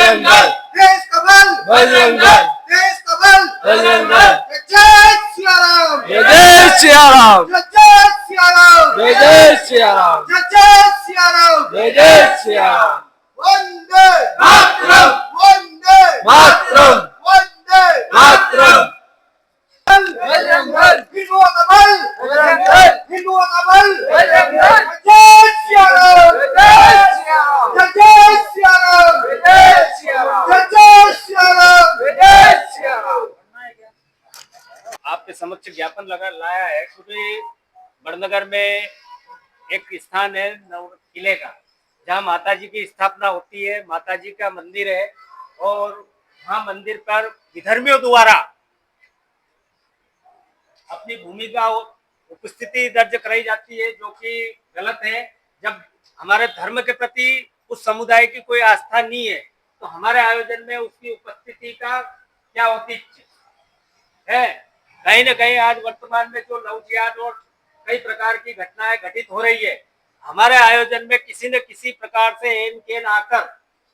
बजरंग दल, देश का बल, बजरंग दल, देश का बल, बजरंग दल, जय सिया राम, जय सिया राम, जय सिया राम, जय सिया राम, जय सिया राम, जय सिया राम। वंदे मातरम, वंदे मातरम, वंदे मातरम। बजरंग दल, हिंदुओं का बल, बजरंग दल, हिंदुओं का बल, बजरंग दल, जय सिया राम, जय सिया राम, जय सिया राम, जय सिया राम, जय सिया राम। जय सिया राम। आपके समक्ष ज्ञापन लाया है क्योंकि बड़नगर में एक स्थान है किले का, जहाँ माता जी की स्थापना होती है। माता जी का मंदिर है और वहाँ मंदिर पर विधर्मियों द्वारा अपनी भूमि का उपस्थिति दर्ज कराई जाती है, जो कि गलत है। जब हमारे धर्म के प्रति उस समुदाय की कोई आस्था नहीं है तो हमारे आयोजन में उसकी उपस्थिति का क्या औचित्य है। कहीं न कहीं आज वर्तमान में जो लव जिहाद और कई प्रकार की घटनाएं घटित हो रही है, हमारे आयोजन में किसी न किसी प्रकार से एन केन आकर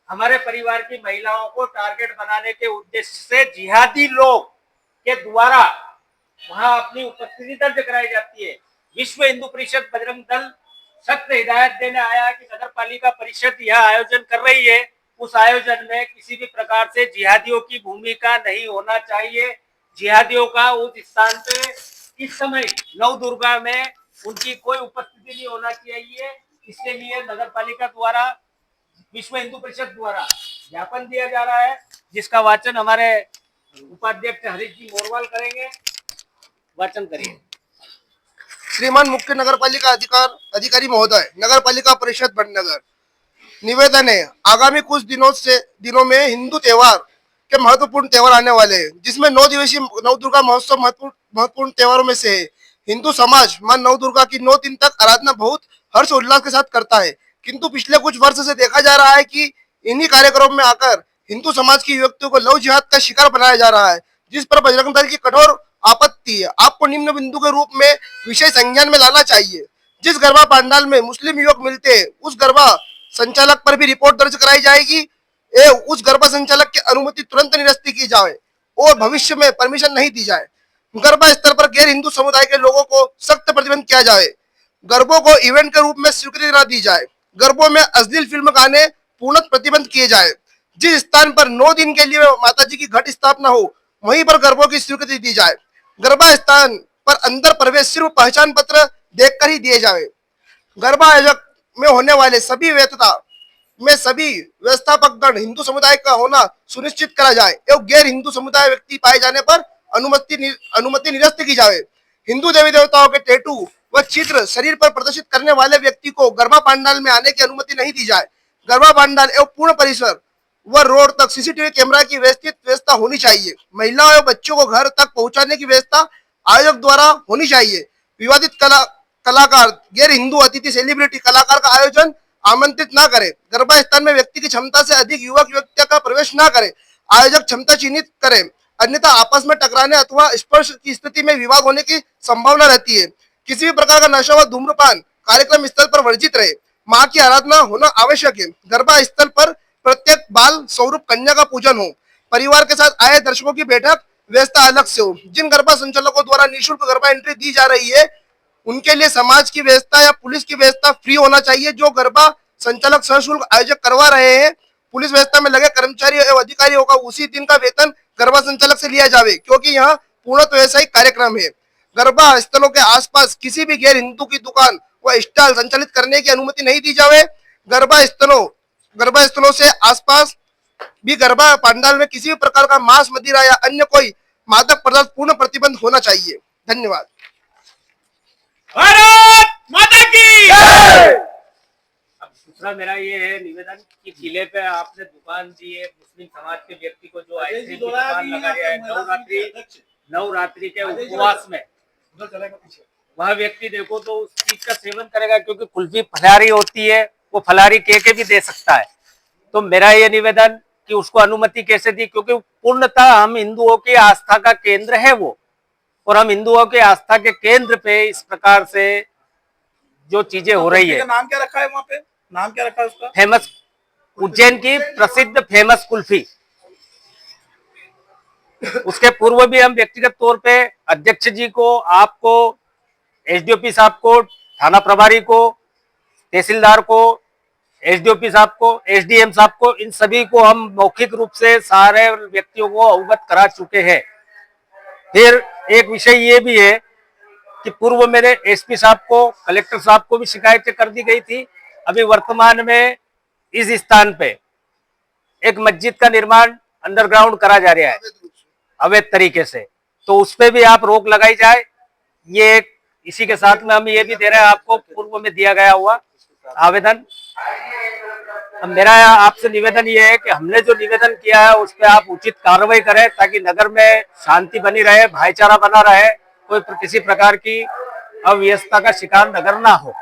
हमारे परिवार की महिलाओं को टारगेट बनाने के उद्देश्य से जिहादी लोग के द्वारा वहां अपनी उपस्थिति दर्ज कराई जाती है। विश्व हिंदू परिषद बजरंग दल सख्त हिदायत देने आया है कि नगर पालिका परिषद यह आयोजन कर रही है, उस आयोजन में किसी भी प्रकार से जिहादियों की भूमिका नहीं होना चाहिए। जिहादियों का उस स्थान पे इस समय नव दुर्गा में उनकी कोई उपस्थिति नहीं होना चाहिए। इसके लिए नगर पालिका द्वारा, विश्व हिंदू परिषद द्वारा ज्ञापन दिया जा रहा है, जिसका वाचन हमारे उपाध्यक्ष हरीश जी मोरवाल करेंगे। वाचन करिए। श्रीमान मुख्य नगर पालिका अधिकारी महोदय, नगर पालिका परिषद बड़नगर, निवेदन है, आगामी कुछ दिनों में हिंदू त्योहार के महत्वपूर्ण त्योहार आने वाले हैं, जिसमें 9 दिवसीय नव दुर्गा महोत्सव महत्वपूर्ण त्योहारों में से है। हिंदू समाज मां नव दुर्गा की 9 दिन तक आराधना बहुत हर्ष उल्लास के साथ करता है, किंतु पिछले कुछ वर्ष से देखा जा रहा है कि इन्हीं कार्यक्रमों में आकर हिंदू समाज की युवतियों को लव जिहाद का शिकार बनाया जा रहा है, जिस पर बजरंग दल की कठोर आपत्ति है। आपको निम्न बिंदु के रूप में विषय संज्ञान में लाना चाहिए। जिस गरबा पंडाल में मुस्लिम युवक मिलते हैं, उस गरबा संचालक पर भी रिपोर्ट दर्ज कराई जाएगी। उस गरबा संचालक की अनुमति तुरंत निरस्त की जाए और भविष्य में परमिशन नहीं दी जाए। गरबा स्तर पर गैर हिंदू समुदाय के लोगों को सख्त प्रतिबंध किया जाए। गरबों को इवेंट के रूप में स्वीकृति न दी जाए। गरबों में अश्लील फिल्म गाने पूर्ण प्रतिबंध किए जाए। जिस स्थान पर 9 दिन के लिए माता जी की घट स्थापना हो, वहीं पर गरबों की स्वीकृति दी जाए। गरबा स्थान पर अंदर प्रवेश सिर्फ पहचान पत्र देखकर ही दिए जाए। गरबा आयोजक में होने वाले सभी व्यवस्थापकगण हिंदू समुदाय का होना सुनिश्चित करा जाए एवं गैर हिंदू समुदाय व्यक्ति पाए जाने पर अनुमति निरस्त की जाए। हिंदू देवी देवताओं के टैटू व चित्र शरीर पर प्रदर्शित करने वाले व्यक्ति को गरबा पंडाल में आने की अनुमति नहीं दी जाए। गरबा पंडाल एवं पूर्ण परिसर व रोड तक सीसीटीवी कैमरा की व्यवस्था होनी चाहिए। महिलाओं एवं बच्चों को घर तक पहुंचाने की व्यवस्था आयोजक द्वारा होनी चाहिए। विवादित कलाकार, गैर हिंदू अतिथि, सेलिब्रिटी कलाकार का आयोजन आमंत्रित न करे। गरबा स्थान में व्यक्ति की क्षमता से अधिक युवक युवतियों का प्रवेश न करे। आयोजक क्षमता चिन्हित करे, अन्यथा आपस में टकराने अथवा स्पर्श की स्थिति में विवाद होने की संभावना रहती है। किसी भी प्रकार का नशा व धूम्रपान कार्यक्रम स्थल पर वर्जित रहे। मां की आराधना होना आवश्यक है। गरबा स्थल पर प्रत्येक बाल स्वरूप कन्या का पूजन हो। परिवार के साथ आए दर्शकों की बैठक व्यवस्था अलग से हो। जिन गरबा संचालकों द्वारा निःशुल्क गरबा एंट्री दी जा रही है, उनके लिए समाज की व्यवस्था या पुलिस की व्यवस्था फ्री होना चाहिए। जो गरबा संचालक सशुल्क आयोजक करवा रहे हैं, पुलिस व्यवस्था में लगे कर्मचारी एवं अधिकारियों का उसी दिन का वेतन गरबा संचालक से लिया जावे, क्योंकि यह पूर्णतः व्यवसायिक कार्यक्रम है। गरबा स्थलों के आसपास किसी भी गैर हिंदू की दुकान व स्टॉल संचालित करने की अनुमति नहीं दी जावे। गरबा स्थलों से आसपास भी गरबा पंडाल में किसी भी प्रकार का मांस, मदिरा या अन्य कोई मादक पदार्थ पूर्ण प्रतिबंध होना चाहिए। धन्यवाद। भारत माता की जय। अब दूसरा मेरा ये है निवेदन कि किले पे आपने दुकान दी है, मुस्लिम समाज के व्यक्ति को जो आइसक्रीम की दुकान लगा दिया है, नवरात्रि के उपवास में, वह व्यक्ति देखो तो उस चीज का सेवन करेगा, क्योंकि कुल्फी फलारी होती है, वो फलारी के भी दे सकता है। तो मेरा ये निवेदन कि उसको अनुमति कैसे दी, क्योंकि पूर्णतः हम हिंदुओं की आस्था का केंद्र है वो, और हम हिंदुओं के आस्था के केंद्र पे इस प्रकार से जो चीजें हो रही है। नाम क्या रखा है वहाँ पे? नाम क्या रखा है उसका? फेमस उज्जैन की प्रसिद्ध फेमस कुल्फी। उसके पूर्व भी हम व्यक्तिगत तौर पे अध्यक्ष जी को, आपको, एसडीओपी साहब को, थाना प्रभारी को, तहसीलदार को, एसडीओपी साहब को, एसडीएम साहब को, इन सभी को हम मौखिक रूप से सारे व्यक्तियों को अवगत करा चुके हैं। फिर एक विषय ये भी है कि पूर्व मेरे एसपी साहब को, कलेक्टर साहब को भी शिकायतें कर दी गई थी। अभी वर्तमान में इस स्थान पे एक मस्जिद का निर्माण अंडरग्राउंड करा जा रहा है अवैध तरीके से, तो उस पे भी आप रोक लगाई जाए। ये इसी के साथ में हम ये भी दे रहे हैं आपको पूर्व में दिया गया हुआ आवेदन। अब मेरा आपसे निवेदन ये है कि हमने जो निवेदन किया है उस पर आप उचित कार्रवाई करें, ताकि नगर में शांति बनी रहे, भाईचारा बना रहे, कोई किसी प्रकार की अव्यवस्था का शिकार नगर ना हो।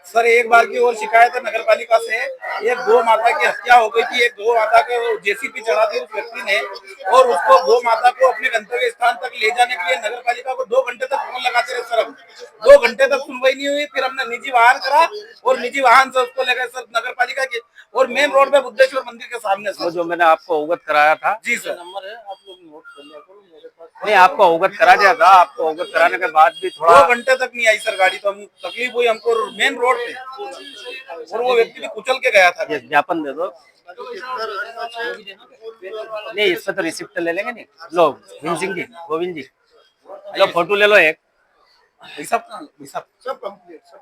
सर एक बार की और शिकायत है नगर पालिका से, एक गौ माता की हत्या हो गई थी। एक गौ माता को जेसीबी चढ़ा दी उस व्यक्ति ने, और उसको गौ माता को अपने गंतव्य स्थान तक ले जाने के लिए नगर पालिका को 2 घंटे तक फोन लगाते रहे सर। 2 घंटे तक सुनवाई नहीं हुई। फिर हमने निजी वाहन करा और निजी वाहन से उसको ले गए सर नगर पालिका के, और मेन रोड पे बुद्धेश्वर मंदिर के सामने सर। जो मैंने आपको अवगत कराया था, जी सर, नंबर है, आप लोग नोट कर लिया करो, मेरे पास नहीं आपको अवगत करा दिया था। आपको अवगत कराने के बाद भी 2 थोड़ा घंटे तक नहीं आई सर गाड़ी, तो हम तकलीफ हुई हमको मेन रोड पे, और वो व्यक्ति भी कुचल के गया था। ये ज्ञापन दे दो। नहीं इससे तो रिसिप्ट ले लेंगे। नहीं लो भीम सिंह जी, गोविंद जी, लो फोटो ले लो एक। भाई साहब सब कंप्लीट सब